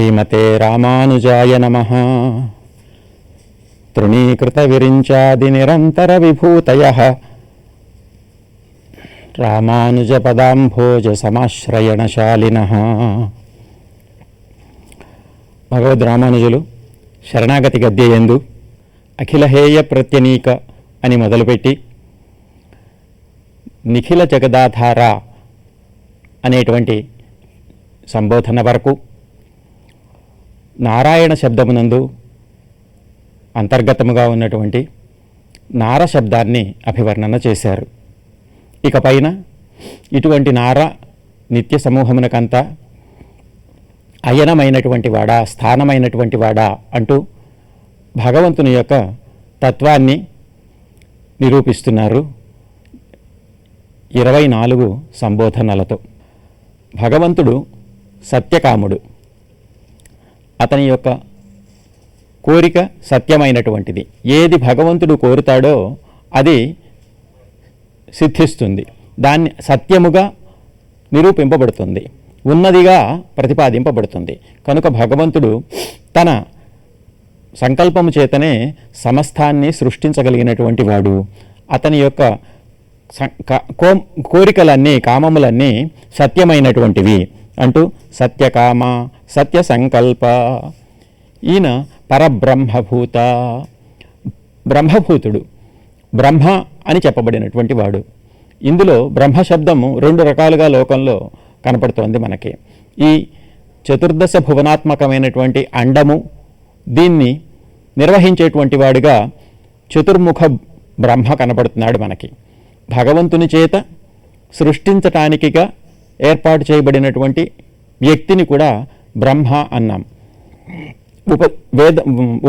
శ్రీమతే రామానుజాయ నమః. తృణీకృత విరించాది నిరంతర విభూతయః రామానుజ పదాంభోజ సమాశ్రయణశాలినః. భగవద్ రామానుజులు శరణాగతి గద్యయందు అఖిలహేయ ప్రత్యనీక అని మొదలుపెట్టి నిఖిల జగదాధార అనేటువంటి సంబోధన వరకు నారాయణ శబ్దమునందు అంతర్గతముగా ఉన్నటువంటి నార శబ్దాన్ని అభివర్ణన చేశారు. ఇక పైన ఇటువంటి నార నిత్య సమూహమునకంతా అయనమైనటువంటి వాడా, స్థానమైనటువంటి వాడా అంటూ భగవంతుని యొక్క తత్వాన్ని నిరూపిస్తున్నారు 24 సంబోధనలతో. భగవంతుడు సత్యకాముడు. అతని యొక్క కోరిక సత్యమైనటువంటిది. ఏది భగవంతుడు కోరుతాడో అది సిద్ధిస్తుంది. దాన్ని సత్యముగా నిరూపింపబడుతుంది, ఉన్నదిగా ప్రతిపాదింపబడుతుంది. కనుక భగవంతుడు తన సంకల్పము చేతనే సమస్తాన్ని సృష్టించగలిగినటువంటి వాడు. అతని యొక్క కోరికలన్నీ, కామములన్నీ సత్యమైనటువంటివి అంటూ సత్యకామ, సత్య సంకల్ప. ఈయన పరబ్రహ్మభూత, బ్రహ్మభూతుడు, బ్రహ్మ అని చెప్పబడినటువంటి వాడు. ఇందులో బ్రహ్మ శబ్దము 2 రకాలుగా లోకంలో కనపడుతోంది మనకి. ఈ చతుర్దశ భువనాత్మకమైనటువంటి అండము, దీన్ని నిర్వహించేటువంటి వాడిగా చతుర్ముఖ బ్రహ్మ కనపడుతున్నాడు మనకి. భగవంతుని చేత సృష్టించటానికిగా ఏర్పాటు చేయబడినటువంటి వ్యక్తిని కూడా బ్రహ్మ అన్నాం.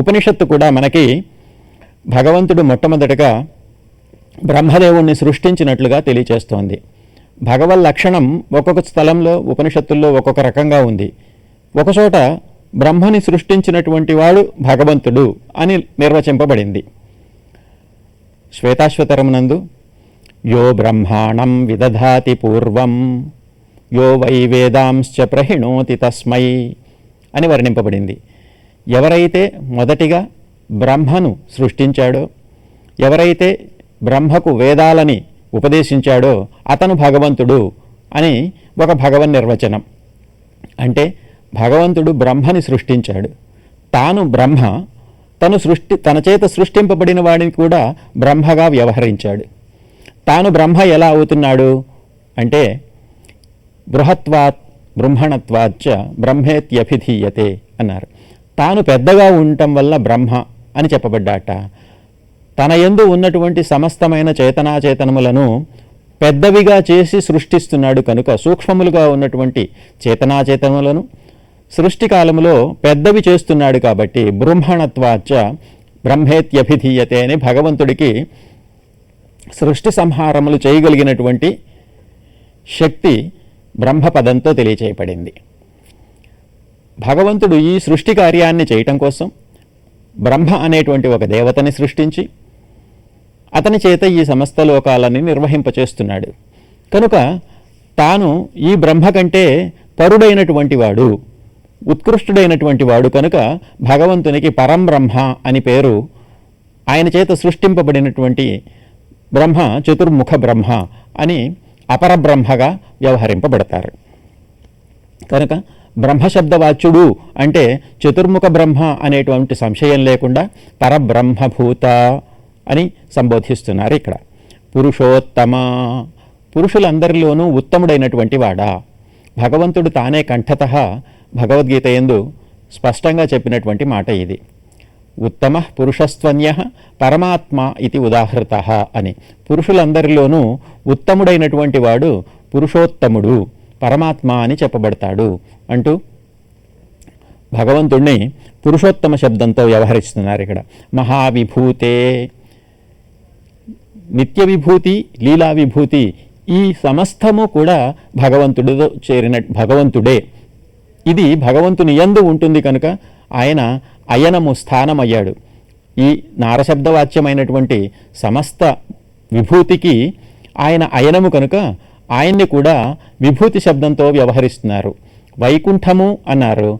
ఉపనిషత్తు కూడా మనకి భగవంతుడు మొట్టమొదటిగా బ్రహ్మదేవుణ్ణి సృష్టించినట్లుగా తెలియచేస్తోంది. భగవల్ లక్షణం ఒక్కొక్క స్థలంలో ఉపనిషత్తుల్లో ఒక్కొక్క రకంగా ఉంది. ఒకచోట బ్రహ్మని సృష్టించినటువంటి వాడు భగవంతుడు అని నిర్వచింపబడింది. శ్వేతాశ్వతరమునందు యో బ్రహ్మాణం విదధాతి పూర్వం యో వై వేదాంశ్చ ప్రహిణోతి తస్మై అని వర్ణింపబడింది. ఎవరైతే మొదటిగా బ్రహ్మను సృష్టించాడో, ఎవరైతే బ్రహ్మకు వేదాలని ఉపదేశించాడో అతను భగవంతుడు అని ఒక భగవన్ నిర్వచనం. అంటే భగవంతుడు బ్రహ్మని సృష్టించాడు. తాను బ్రహ్మ, తన చేత సృష్టింపబడిన వాడిని కూడా బ్రహ్మగా వ్యవహరించాడు. తాను బ్రహ్మ ఎలా అవుతున్నాడు అంటే బృహత్వాత్ బ్రహ్మణత్వాచ్చ బ్రహ్మేత్యభిధీయతే అన్నారు. తాను పెద్దగా ఉండటం వల్ల బ్రహ్మ అని చెప్పబడ్డాట. తన యందు ఉన్నటువంటి సమస్తమైన చేతనాచేతనములను పెద్దవిగా చేసి సృష్టిస్తున్నాడు. కనుక సూక్ష్మములుగా ఉన్నటువంటి చేతనాచేతనములను సృష్టి కాలములో పెద్దవి చేస్తున్నాడు. కాబట్టి బ్రహ్మణత్వాచ్చ బ్రహ్మేత్యభిధీయతే అని భగవంతుడికి సృష్టి సంహారములు చేయగలిగినటువంటి శక్తి బ్రహ్మపదంతో తెలియచేయబడింది. భగవంతుడు ఈ సృష్టి కార్యాన్ని చేయటం కోసం బ్రహ్మ అనేటువంటి ఒక దేవతని సృష్టించి అతని చేత ఈ సమస్త లోకాలని నిర్వహింపచేస్తున్నాడు. కనుక తాను ఈ బ్రహ్మ కంటే పరుడైనటువంటి వాడు, ఉత్కృష్టుడైనటువంటి వాడు. కనుక భగవంతునికి పరంబ్రహ్మ అని పేరు. ఆయన చేత సృష్టింపబడినటువంటి బ్రహ్మ చతుర్ముఖ బ్రహ్మ అని అపరబ్రహ్మగా వ్యవహరింపబడతారు. కనుక బ్రహ్మశబ్దవాచ్యుడు అంటే చతుర్ముఖ బ్రహ్మ అనేటువంటి సంశయం లేకుండా పరబ్రహ్మభూత అని సంబోధిస్తున్నారు ఇక్కడ. పురుషోత్తమ, పురుషులందరిలోనూ ఉత్తముడైనటువంటి వాడా. భగవంతుడు తానే కంఠతః భగవద్గీత యందు స్పష్టంగా చెప్పినటువంటి మాట ఇది. ఉత్తమ పురుషస్త్వన్యః పరమాత్మ ఇది ఉదాహృతః అని. పురుషులందరిలోనూ ఉత్తముడైనటువంటి వాడు పురుషోత్తముడు, పరమాత్మ అని చెప్పబడతాడు అంటూ భగవంతుణ్ణి పురుషోత్తమ శబ్దంతో వ్యవహరిస్తున్నారు ఇక్కడ. మహావిభూతే, నిత్య విభూతి, లీలా విభూతి, ఈ సమస్తము కూడా భగవంతుడితో చేరిన భగవంతుడే. ఇది భగవంతుని యందు ఉంటుంది కనుక ఆయన అయనము స్థానమయ్యాడు. ఈ నారశబ్దవాచ్యమైనటువంటి సమస్త విభూతికి ఆయన అయనము కనుక ఆయన్ని కూడా విభూతి శబ్దంతో వ్యవహరిస్తున్నారు. వైకుంఠము అన్నారు,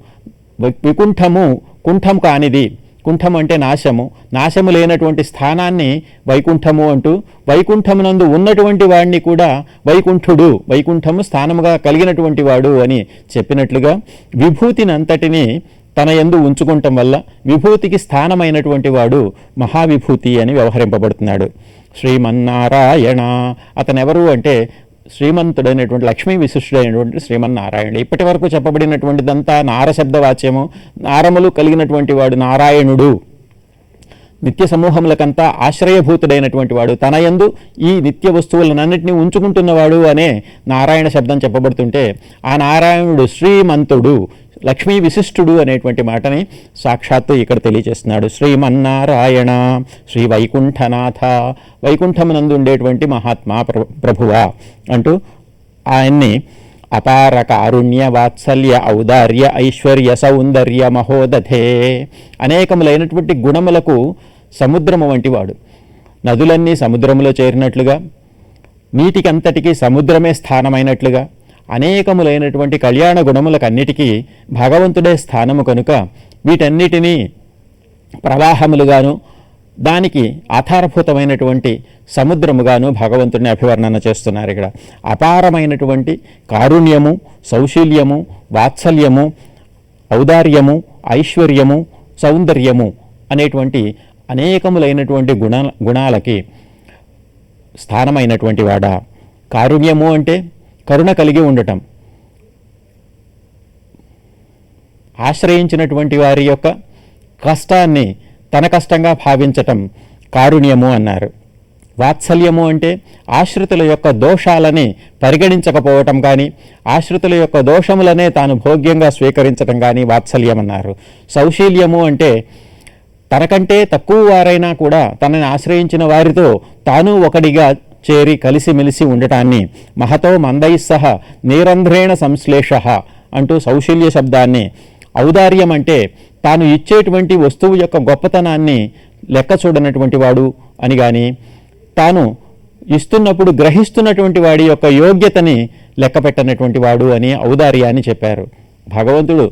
వికుంఠము కుంఠం కానిది, కుంఠం అంటే నాశము, నాశము లేనటువంటి స్థానాన్ని వైకుంఠము అంటూ, వైకుంఠమునందు ఉన్నటువంటి వాడిని కూడా వైకుంఠుడు, వైకుంఠము స్థానముగా కలిగినటువంటి వాడు అని చెప్పినట్లుగా విభూతిని అంతటిని తన యందు ఉంచుకుంటం వల్ల విభూతికి స్థానమైనటువంటి వాడు మహావిభూతి అని వ్యవహరింపబడుతున్నాడు. శ్రీమన్నారాయణ, అతనెవరు అంటే శ్రీమంతుడైనటువంటి లక్ష్మీ విశిష్టుడైనటువంటి శ్రీమన్నారాయణుడు. ఇప్పటి వరకు చెప్పబడినటువంటిదంతా నారశబ్దవాచ్యము, నారములు కలిగినటువంటి వాడు నారాయణుడు, నిత్య సమూహములకంతా ఆశ్రయభూతుడైనటువంటి వాడు, తన యందు ఈ నిత్య వస్తువులనన్నింటినీ ఉంచుకుంటున్నవాడు అనే నారాయణ శబ్దం చెప్పబడుతుంటే, ఆ నారాయణుడు శ్రీమంతుడు, లక్ష్మీ విశిష్టుడు అనేటువంటి మాటని సాక్షాత్తు ఇక్కడ తెలియజేస్తున్నాడు. శ్రీమన్నారాయణ, శ్రీ వైకుంఠనాథ, వైకుంఠమునందు ఉండేటువంటి మహాత్మా ప్రభువా అంటూ ఆయన్ని అపార కారుణ్య వాత్సల్య ఔదార్య ఐశ్వర్య సౌందర్య మహోదధే, అనేకములైనటువంటి గుణములకు సముద్రము వంటి వాడు. నదులన్నీ సముద్రములో చేరినట్లుగా, నీటికంతటికీ సముద్రమే స్థానమైనట్లుగా, అనేకములైనటువంటి కళ్యాణ గుణములకన్నిటికీ భగవంతుడే స్థానము కనుక వీటన్నిటినీ ప్రవాహములుగాను దానికి ఆధారభూతమైనటువంటి సముద్రముగాను భగవంతుడిని అభివర్ణన చేస్తున్నారు. ఇక్కడ అపారమైనటువంటి కారుణ్యము, సౌశీల్యము, వాత్సల్యము, ఔదార్యము, ఐశ్వర్యము, సౌందర్యము అనేటువంటి అనేకములైనటువంటి గుణాలకి స్థానమైనటువంటి వాడా. కారుణ్యము అంటే కరుణ కలిగి ఉండటం, ఆశ్రయించినటువంటి వారి యొక్క కష్టాన్ని తన కష్టంగా భావించటం కారుణ్యము అన్నారు. వాత్సల్యము అంటే ఆశ్రితుల యొక్క దోషాలని పరిగణించకపోవటం కానీ, ఆశ్రితుల యొక్క దోషములనే తాను భోగ్యంగా స్వీకరించటం కానీ వాత్సల్యం అన్నారు. సౌశీల్యము అంటే తనకంటే తక్కువ వారైనా కూడా తనని ఆశ్రయించిన వారితో తాను ఒకడిగా చేరి కలిసిమెలిసి ఉండటాన్ని మహతో మందైస్సహ నిరంధ్రేణ సంశ్లేష అంటూ సౌశల్య శబ్దాన్ని, ఔదార్యం అంటే తాను ఇచ్చేటువంటి వస్తువు యొక్క గొప్పతనాన్ని లెక్క చూడనటువంటి వాడు అని కానీ, తాను ఇస్తున్నప్పుడు గ్రహిస్తున్నటువంటి వాడి యొక్క యోగ్యతని లెక్క పెట్టనటువంటి వాడు అని ఔదార్యాన్ని చెప్పారు. భగవంతుడు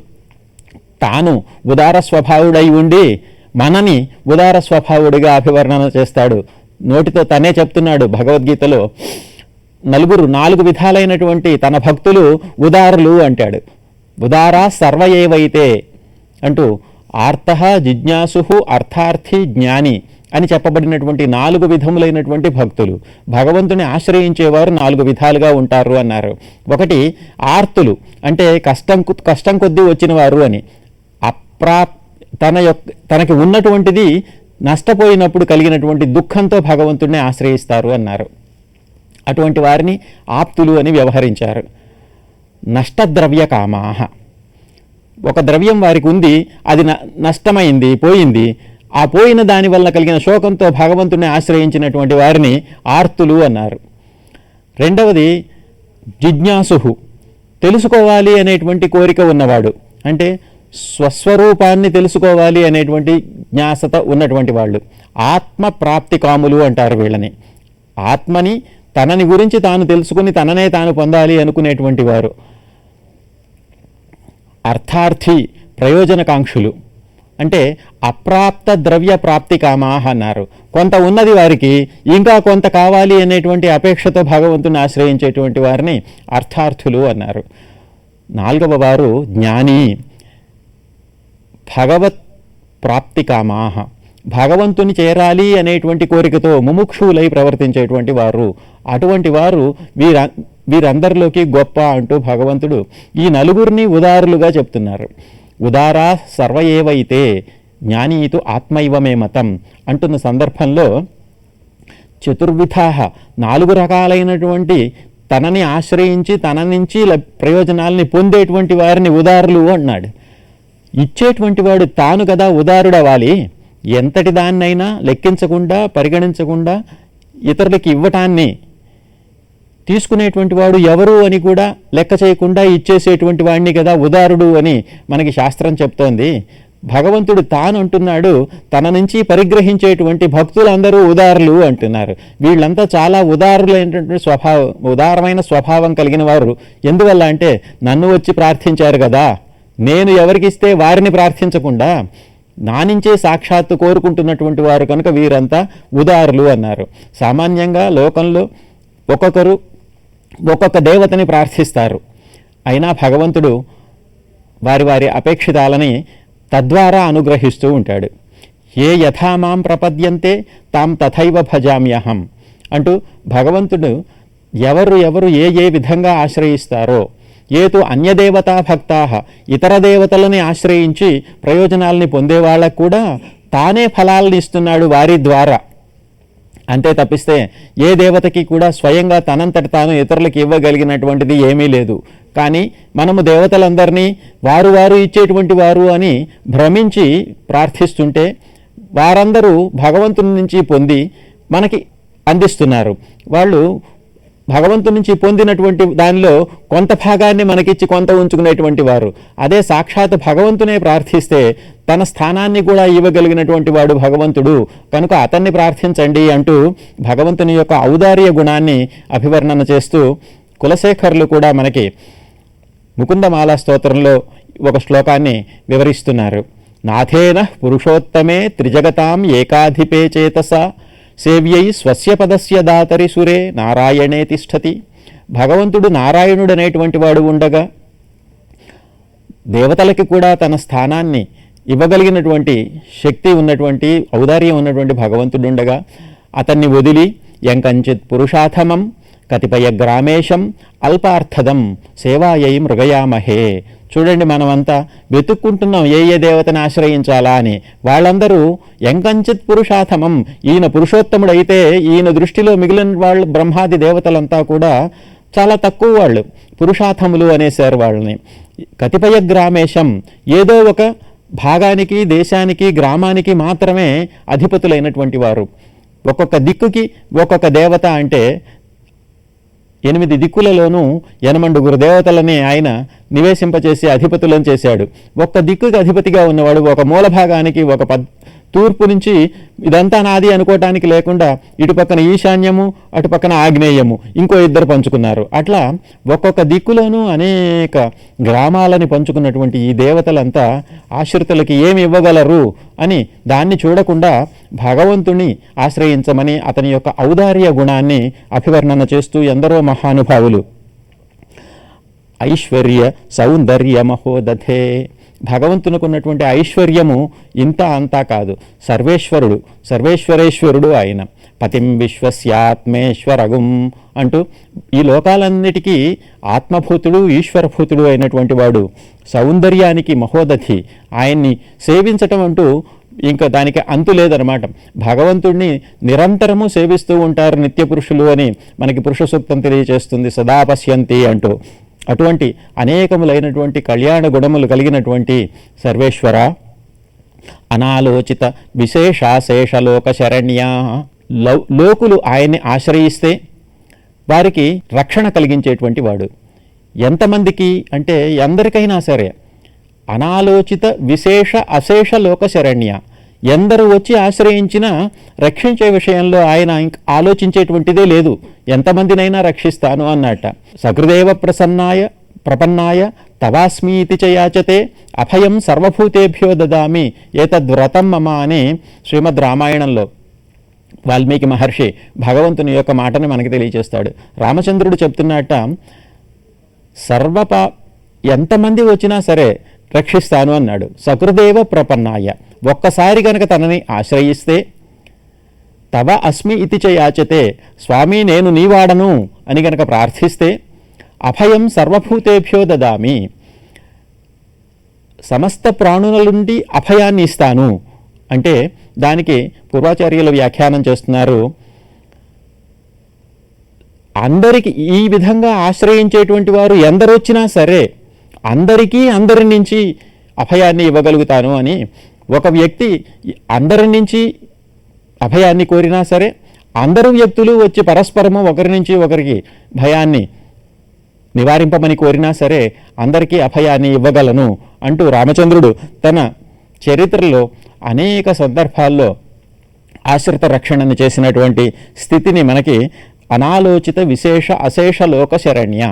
తాను ఉదార స్వభావుడై ఉండి మనని ఉదార స్వభావుడిగా అభివర్ణన చేస్తాడు. నోటితో తనే చెప్తున్నాడు భగవద్గీతలో, నాలుగు విధాలైనటువంటి తన భక్తులు ఉదారులు అంటాడు. ఉదారా సర్వ ఏవైతే అంటూ ఆర్తః జిజ్ఞాసు అర్థార్థి జ్ఞాని అని చెప్పబడినటువంటి 4 విధములైనటువంటి భక్తులు, భగవంతుని ఆశ్రయించేవారు 4 విధాలుగా ఉంటారు అన్నారు. ఒకటి ఆర్తులు అంటే కష్టం కొద్దీ వచ్చిన వారు అని, తనకి ఉన్నటువంటిది నష్టపోయినప్పుడు కలిగినటువంటి దుఃఖంతో భగవంతుడిని ఆశ్రయిస్తారు అన్నారు. అటువంటి వారిని ఆప్తులు అని వ్యవహరించారు. నష్టద్రవ్య కామాహ, ఒక ద్రవ్యం వారికి ఉంది, అది నష్టమైంది, పోయింది, ఆ పోయిన దాని వల్ల కలిగిన శోకంతో భగవంతుడిని ఆశ్రయించినటువంటి వారిని ఆర్తులు అన్నారు. రెండవది జిజ్ఞాసు, తెలుసుకోవాలి అనేటువంటి కోరిక ఉన్నవాడు, అంటే స్వస్వరూపాన్ని తెలుసుకోవాలి అనేటువంటి జ్ఞాసత ఉన్నటువంటి వాళ్ళు. ఆత్మ ప్రాప్తి కాములు అంటారు వీళ్ళని. ఆత్మని, తనని గురించి తాను తెలుసుకుని తననే తాను పొందాలి అనుకునేటువంటి వారు. అర్థార్థి, ప్రయోజనకాంక్షులు అంటే అప్రాప్త ద్రవ్య ప్రాప్తి కామాహ అన్నారు. కొంత ఉన్నది వారికి, ఇంకా కొంత కావాలి అనేటువంటి అపేక్షతో భగవంతుని ఆశ్రయించేటువంటి వారిని అర్థార్థులు అన్నారు. 4వ వారు జ్ఞాని, భగవత్ ప్రాప్తి కామాహ, భగవంతుని చేరాలి అనేటువంటి కోరికతో ముముక్షువులై ప్రవర్తించేటువంటి వారు. అటువంటి వారు వీరందరిలోకి గొప్ప అంటూ భగవంతుడు ఈ 4 ఉదారులుగా చెప్తున్నారు. ఉదారా సర్వ ఏవైతే జ్ఞానీతు ఆత్మైవమే మతం అంటున్న సందర్భంలో చతుర్విధాః 4 రకాలైనటువంటి తనని ఆశ్రయించి తన నుంచి ప్రయోజనాలని పొందేటువంటి వారిని ఉదారులు అన్నాడు. ఇచ్చేటువంటి వాడు తాను కదా ఉదారుడవాలి. ఎంతటి దాన్నైనా లెక్కించకుండా పరిగణించకుండా ఇతరులకి ఇవ్వటాన్ని తీసుకునేటువంటి వాడు ఎవరు అని కూడా లెక్క చేయకుండా ఇచ్చేసేటువంటి వాడిని కదా ఉదారుడు అని మనకి శాస్త్రం చెప్తోంది. భగవంతుడు తాను అంటున్నాడు, తన నుంచి పరిగ్రహించేటువంటి భక్తులందరూ ఉదారులు అంటున్నారు. వీళ్ళంతా చాలా ఉదారులైనటువంటి ఉదారమైన స్వభావం కలిగిన వారు. ఎందువల్ల అంటే నన్ను వచ్చి ప్రార్థించారు కదా, నేను ఎవరికిస్తే వారిని ప్రార్థించకుండా నా నుంచే సాక్షాత్తు కోరుకుంటున్నటువంటి వారు కనుక వీరంతా ఉదారులు అన్నారు. సామాన్యంగా లోకంలో ఒక్కొక్కరు ఒక్కొక్క దేవతని ప్రార్థిస్తారు. అయినా భగవంతుడు వారి వారి అపేక్షితాలని తద్వారా అనుగ్రహిస్తూ ఉంటాడు. ఏ యథామాం ప్రపద్యంతే తాం తథైవ భజామ్యహం అంటూ భగవంతుడు ఎవరు ఏ విధంగా ఆశ్రయిస్తారో, ఏతో అన్యదేవతా భక్తా ఇతర దేవతలని ఆశ్రయించి ప్రయోజనాలని పొందేవాళ్ళకు కూడా తానే ఫలాలను ఇస్తున్నాడు వారి ద్వారా. అంతే తప్పిస్తే ఏ దేవతకి కూడా స్వయంగా తనంతట తాను ఇతరులకు ఇవ్వగలిగినటువంటిది ఏమీ లేదు. కానీ మనము దేవతలందరినీ వారు ఇచ్చేటువంటి వారు అని భ్రమించి ప్రార్థిస్తుంటే వారందరూ భగవంతుని నుంచి పొంది మనకి అందిస్తున్నారు. వాళ్ళు భగవంతుని నుంచి పొందినటువంటి దానిలో కొంత భాగాన్ని మనకిచ్చి కొంత ఉంచుకునేటువంటి వారు. అదే సాక్షాత్ భగవంతునే ప్రార్థిస్తే తన స్థానాన్ని కూడా ఇవ్వగలిగినటువంటి వాడు భగవంతుడు కనుక అతన్ని ప్రార్థించండి అంటూ భగవంతుని యొక్క ఔదార్య గుణాన్ని అభివర్ణన చేస్తూ కులశేఖరులు కూడా మనకి ముకుందమాలా స్తోత్రంలో ఒక శ్లోకాన్ని వివరిస్తున్నారు. నాథేన పురుషోత్తమే త్రిజగతాం ఏకాధిపే చేతస సేవ్యై స్వస్య పదస్య దాతరి సురే నారాయణే తిష్టతి. భగవంతుడు నారాయణుడు అనేటువంటి వాడు ఉండగా దేవతలకి కూడా తన స్థానాన్ని ఇవ్వగలిగినటువంటి శక్తి ఉన్నటువంటి ఔదార్యం ఉన్నటువంటి భగవంతుడు ఉండగా అతన్ని వదిలి ఎంకంచిత్ పురుషాథమం కతిపయ గ్రామేశం అల్పార్థదం సేవాయై మృగయామహే. చూడండి, మనమంతా వెతుక్కుంటున్నాం ఏ దేవతని ఆశ్రయించాలా అని. వాళ్ళందరూ ఎంకంచిత్ పురుషాథమం, ఈయన పురుషోత్తముడైతే ఈయన దృష్టిలో మిగిలిన వాళ్ళు బ్రహ్మాది దేవతలంతా కూడా చాలా తక్కువ వాళ్ళు, పురుషాథములు అనేసారు వాళ్ళని. కతిపయ గ్రామేశం, ఏదో ఒక భాగానికి దేశానికి గ్రామానికి మాత్రమే అధిపతులైనటువంటి వారు. ఒక్కొక్క దిక్కుకి ఒక్కొక్క దేవత అంటే 8 దిక్కులలోనూ 8 దేవతలని ఆయన నివేశింపచేసి అధిపతులను చేశాడు. ఒక్క దిక్కుకి అధిపతిగా ఉన్నవాడు ఒక మూల భాగానికి ఒక తూర్పు నుంచి ఇదంతా నాది అనుకోవటానికి లేకుండా ఇటు పక్కన ఈశాన్యము అటు పక్కన ఆగ్నేయము ఇంకో 2 పంచుకున్నారు. అట్లా ఒక్కొక్క దిక్కులోనూ అనేక గ్రామాలని పంచుకున్నటువంటి ఈ దేవతలంతా ఆశ్రితులకి ఏమి ఇవ్వగలరు అని దాన్ని చూడకుండా భగవంతుని ఆశ్రయించమని అతని యొక్క ఔదార్య గుణాన్ని అభివర్ణన చేస్తూ ఎందరో మహానుభావులు ఐశ్వర్య సౌందర్య మహోదధే, భగవంతునికి ఉన్నటువంటి ఐశ్వర్యము ఇంత అంతా కాదు, సర్వేశ్వరుడు సర్వేశ్వరేశ్వరుడు ఆయన. పతిం విశ్వస్యాత్మేశ్వరగుం అంటూ ఈ లోకాలన్నిటికీ ఆత్మభూతుడు ఈశ్వరభూతుడు అయినటువంటి వాడు. సౌందర్యానికి మహోదధి, ఆయన్ని సేవించటం అంటూ ఇంకా దానికి అంతు లేదనమాట. భగవంతుడిని నిరంతరము సేవిస్తూ ఉంటారు నిత్య పురుషులు అని మనకి పురుష సూక్తం తెలియజేస్తుంది, సదా పశ్యంతి అంటూ. అటువంటి అనేకములైనటువంటి కళ్యాణ గుణములు కలిగినటువంటి సర్వేశ్వర అనాలోచిత విశేషాశేషలోక శరణ్యా. లోకులు ఆయన్ని ఆశ్రయిస్తే వారికి రక్షణ కలిగించేటువంటి వాడు. ఎంతమందికి అంటే అందరికైనా సరే. అనాలోచిత విశేష అశేష లోక శరణ్య, ఎందరు వచ్చి ఆశ్రయించినా రక్షించే విషయంలో ఆయన ఆలోచించేటువంటిదే లేదు, ఎంతమందినైనా రక్షిస్తాను అన్నట్ట. సకృదేవ ప్రపన్నాయ తవాస్మీతి చయాచతే అభయం సర్వభూతేభ్యో దదామి ఏతద్వ్రతం మమ అని శ్రీమద్ రామాయణంలో వాల్మీకి మహర్షి భగవంతుని యొక్క మాటని మనకి తెలియజేస్తాడు. రామచంద్రుడు చెప్తున్నట్ట, ఎంతమంది వచ్చినా సరే రక్షిస్తాను అన్నాడు. సకృదేవ ప్రపన్నాయ, ఒక్కసారి గనక తనని ఆశ్రయిస్తే తవ అస్మి ఇతి చయాచతే, స్వామి నేను నీవాడను అని గనక ప్రార్థిస్తే అభయం సర్వభూతేభ్యో దదామి, సమస్త ప్రాణుల నుండి అభయాన్ని ఇస్తాను అంటే దానికి పూర్వాచార్యులు వ్యాఖ్యానం చేస్తున్నారు. అందరికి ఈ విధంగా ఆశ్రయించేటువంటి వారు ఎందరొచ్చినా సరే అందరికీ అందరి నుంచి అభయాన్ని ఇవ్వగలుగుతాను అని. ఒక వ్యక్తి అందరి నుంచి అభయాన్ని కోరినా సరే అందరూ వ్యక్తులు వచ్చి పరస్పరము ఒకరి నుంచి ఒకరికి భయాన్ని నివారింపమని కోరినా సరే అందరికీ అభయాన్ని ఇవ్వగలను అంటూ రామచంద్రుడు తన చరిత్రలో అనేక సందర్భాల్లో ఆశ్రిత రక్షణను చేసినటువంటి స్థితిని మనకి అనాలోచిత విశేష అశేష లోక శరణ్య.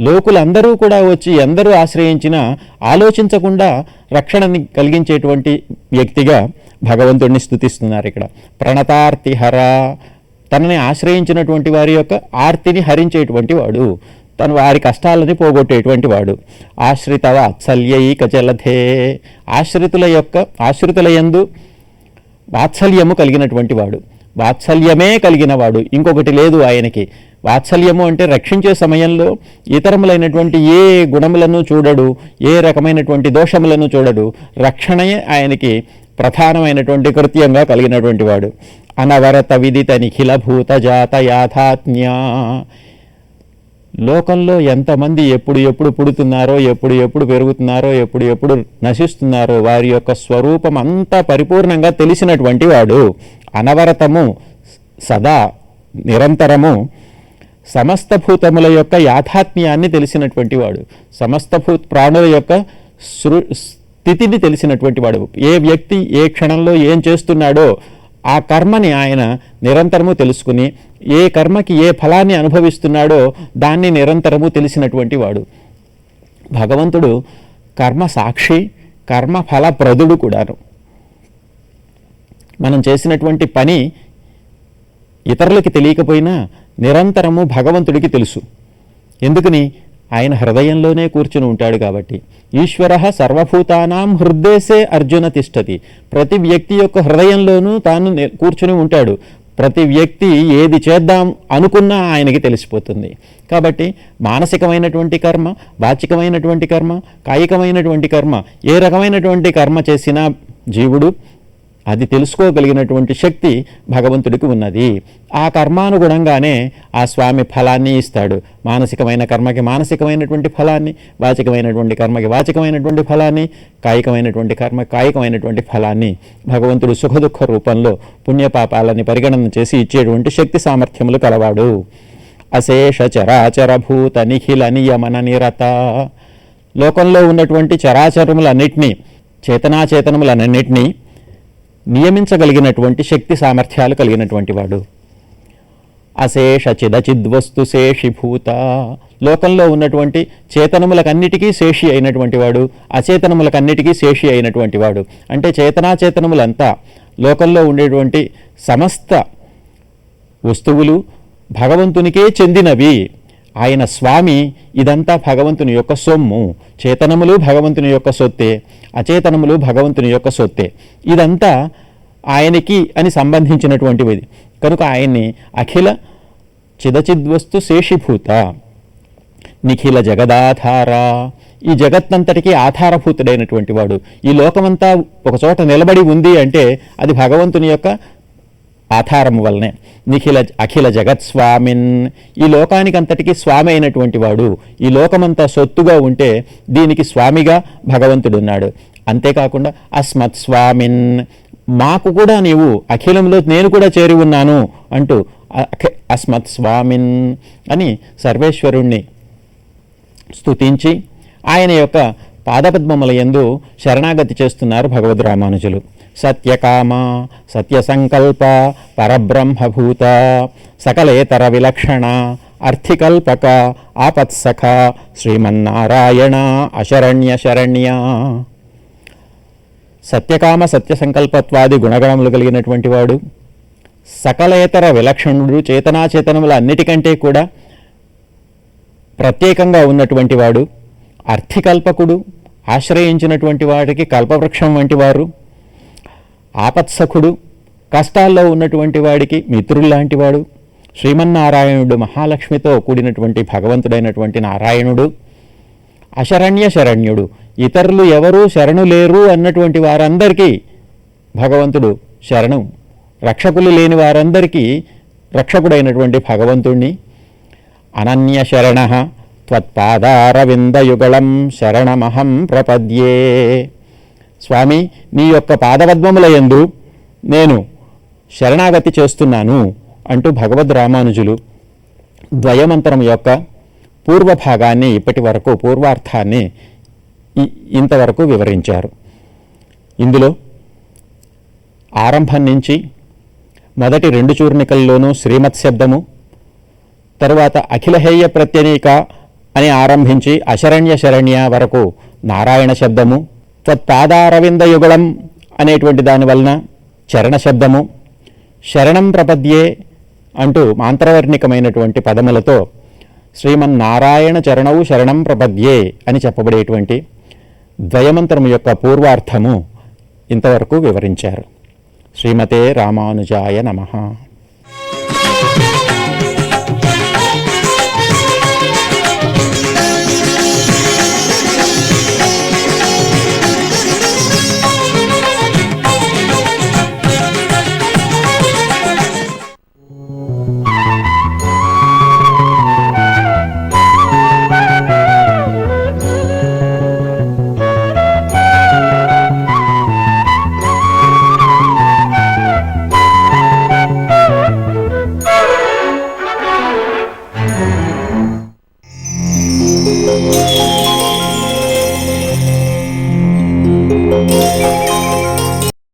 లోకులందరూ కూడా వచ్చి ఎందరూ ఆశ్రయించినా ఆలోచించకుండా రక్షణని కలిగించేటువంటి వ్యక్తిగా భగవంతుడిని స్తుతిస్తున్నారు ఇక్కడ. ప్రణతార్తిహర, తనని ఆశ్రయించినటువంటి వారి యొక్క ఆర్తిని హరించేటువంటి వాడు, తను వారి కష్టాలని పోగొట్టేటువంటి వాడు. ఆశ్రిత వాత్సల్యైక జలధే, ఆశ్రితుల యందు వాత్సల్యము కలిగినటువంటి వాడు, వాత్సల్యమే కలిగిన వాడు, ఇంకొకటి లేదు ఆయనకి. వాత్సల్యము అంటే రక్షించే సమయంలో ఇతరములైనటువంటి ఏ గుణములను చూడడు, ఏ రకమైనటువంటి దోషములను చూడడు. రక్షణయే ఆయనకి ప్రధానమైనటువంటి కృత్యంగా కలిగినటువంటి వాడు. అనవరత విదిత నిఖిల భూత జాత యాథాత్మ్య, లోకంలో ఎంతమంది ఎప్పుడు పుడుతున్నారో, ఎప్పుడు పెరుగుతున్నారో, ఎప్పుడు నశిస్తున్నారో వారి యొక్క స్వరూపం అంతా పరిపూర్ణంగా తెలిసినటువంటి వాడు. అనవరతము, సదా నిరంతరము సమస్త భూతముల యొక్క యాథాత్మ్యాన్ని తెలిసినటువంటి వాడు, సమస్త ప్రాణుల యొక్క స్థితిని తెలిసినటువంటి వాడు. ఏ వ్యక్తి ఏ క్షణంలో ఏం చేస్తున్నాడో ఆ కర్మని ఆయన నిరంతరము తెలుసుకుని, ఏ కర్మకి ఏ ఫలాన్ని అనుభవిస్తున్నాడో దాన్ని నిరంతరము తెలిసినటువంటి వాడు. భగవంతుడు కర్మ సాక్షి, కర్మ ఫలప్రదుడు కూడాను. మనం చేసినటువంటి పని ఇతరులకి తెలియకపోయినా నిరంతరము భగవంతుడికి తెలుసు. ఎందుకని? ఆయన హృదయంలోనే కూర్చుని ఉంటాడు కాబట్టి. ఈశ్వరః సర్వభూతానాం హృద్దేశే అర్జున తిష్టతి, ప్రతి వ్యక్తి యొక్క హృదయంలోనూ తాను కూర్చుని ఉంటాడు. ప్రతి వ్యక్తి ఏది చేద్దాం అనుకున్నా ఆయనకి తెలిసిపోతుంది. కాబట్టి మానసికమైనటువంటి కర్మ, వాచికమైనటువంటి కర్మ, కాయికమైనటువంటి కర్మ, ఏ రకమైనటువంటి కర్మ చేసినా జీవుడు అది తెలుసుకోగలిగినటువంటి శక్తి భగవంతుడికి ఉన్నది. ఆ కర్మానుగుణంగానే ఆ స్వామి ఫలాన్ని ఇస్తాడు. మానసికమైన కర్మకి మానసికమైనటువంటి ఫలాన్ని, వాచికమైనటువంటి కర్మకి వాచికమైనటువంటి ఫలాన్ని, కాయికమైనటువంటి కర్మ కాయికమైనటువంటి ఫలాన్ని భగవంతుడు సుఖదుఖ రూపంలో పుణ్యపాపాలని పరిగణన చేసి ఇచ్చేటువంటి శక్తి సామర్థ్యములు కలవాడు. అశేష చరాచరభూత నిఖిల నియమన నిరత, లోకంలో ఉన్నటువంటి చరాచరములన్నిటినీ, చేతనాచేతనములన్నింటినీ నియమించగలిగినటువంటి శక్తి సామర్థ్యాలు కలిగినటువంటి వాడు. అశేష చిదచిద్వస్తు శేషిభూత, లోకంలో ఉన్నటువంటి చేతనములకన్నిటికీ శేషి అయినటువంటి వాడు, అచేతనములకన్నిటికీ శేషి అయినటువంటి వాడు. అంటే చేతనాచేతనములంతా, లోకంలో ఉండేటువంటి సమస్త వస్తువులు భగవంతునికే చెందినవి. ఆయన స్వామి, ఇదంతా భగవంతుని యొక్క సొమ్ము. చేతనములు భగవంతుని యొక్క సొత్తే, అచేతనములు భగవంతుని యొక్క సొత్తే. ఇదంతా ఆయనకి అని సంబంధించినటువంటివి. కనుక ఆయన్ని అఖిల చిదచిద్వస్తు శేషిభూత నిఖిల జగదాధార, ఈ జగత్తంతటికీ ఆధారభూతుడైనటువంటి వాడు. ఈ లోకమంతా ఒకచోట నిలబడి ఉంది అంటే అది భగవంతుని యొక్క ఆధారము వల్లనే. అఖిల జగత్స్వామిన్, ఈ లోకానికి అంతటికీ స్వామి అయినటువంటి వాడు. ఈ లోకమంతా సొత్తుగా ఉంటే దీనికి స్వామిగా భగవంతుడున్నాడు. అంతేకాకుండా అస్మత్ స్వామిన్, మాకు కూడా నీవు అఖిలంలో నేను కూడా చేరి ఉన్నాను అంటూ అస్మత్ స్వామిన్ అని సర్వేశ్వరుణ్ణి స్తుతించి ఆయన యొక్క పాదపద్మముల యందు శరణాగతి చేస్తున్నారు భగవద్ రామానుజులు. సత్యకామ సత్యసంకల్ప పరబ్రహ్మభూత సకలేతర విలక్షణ అర్థికల్పక ఆపత్సఖ శ్రీమన్నారాయణ అశరణ్య శరణ్య. సత్యకామ సత్యసంకల్పత్వాది గుణగణములు కలిగినటువంటి వాడు, సకలేతర విలక్షణుడు, చేతనాచేతనముల అన్నిటికంటే కూడా ప్రత్యేకంగా ఉన్నటువంటి వాడు, అర్థికల్పకుడు, ఆశ్రయించినటువంటి వాడికి కల్పవృక్షం వంటి వారు, ఆపత్సఖుడు, కష్టాల్లో ఉన్నటువంటి వాడికి మిత్రుల్లాంటి వాడు, శ్రీమన్నారాయణుడు, మహాలక్ష్మితో కూడినటువంటి భగవంతుడైనటువంటి నారాయణుడు, అశరణ్య శరణ్యుడు, ఇతరులు ఎవరూ శరణు లేరు అన్నటువంటి వారందరికీ భగవంతుడు శరణు, రక్షకులు లేని వారందరికీ రక్షకుడైనటువంటి భగవంతుణ్ణి. అనన్య శరణ త్వత్పాదారవిందయుగళం శరణమహం ప్రపద్యే. స్వామి, నీ యొక్క పాదపద్మముల యందు నేను శరణాగతి చేస్తున్నాను అంటూ భగవద్ రామానుజులు ద్వయమంతరం యొక్క పూర్వభాగాన్ని ఇప్పటి వరకు పూర్వార్థాన్ని ఇంతవరకు వివరించారు. ఇందులో ఆరంభం నుంచి మొదటి 2 చూర్ణికల్లోనూ శ్రీమత్ శబ్దము, తరువాత అఖిలహేయ ప్రత్యనీక అని ఆరంభించి అశరణ్య శరణ్య వరకు నారాయణ శబ్దము, త్వత్పాదారవింద యుగళం అనేటువంటి దాని వలన చరణ శబ్దము, శరణం ప్రపద్యే అంటూ మాంత్రవర్ణికమైనటువంటి పదములతో శ్రీమన్నారాయణ చరణవు శరణం ప్రపద్యే అని చెప్పబడేటువంటి ద్వయమంత్రము యొక్క పూర్వార్థము ఇంతవరకు వివరించారు. శ్రీమతే రామానుజాయ నమః. Thank you.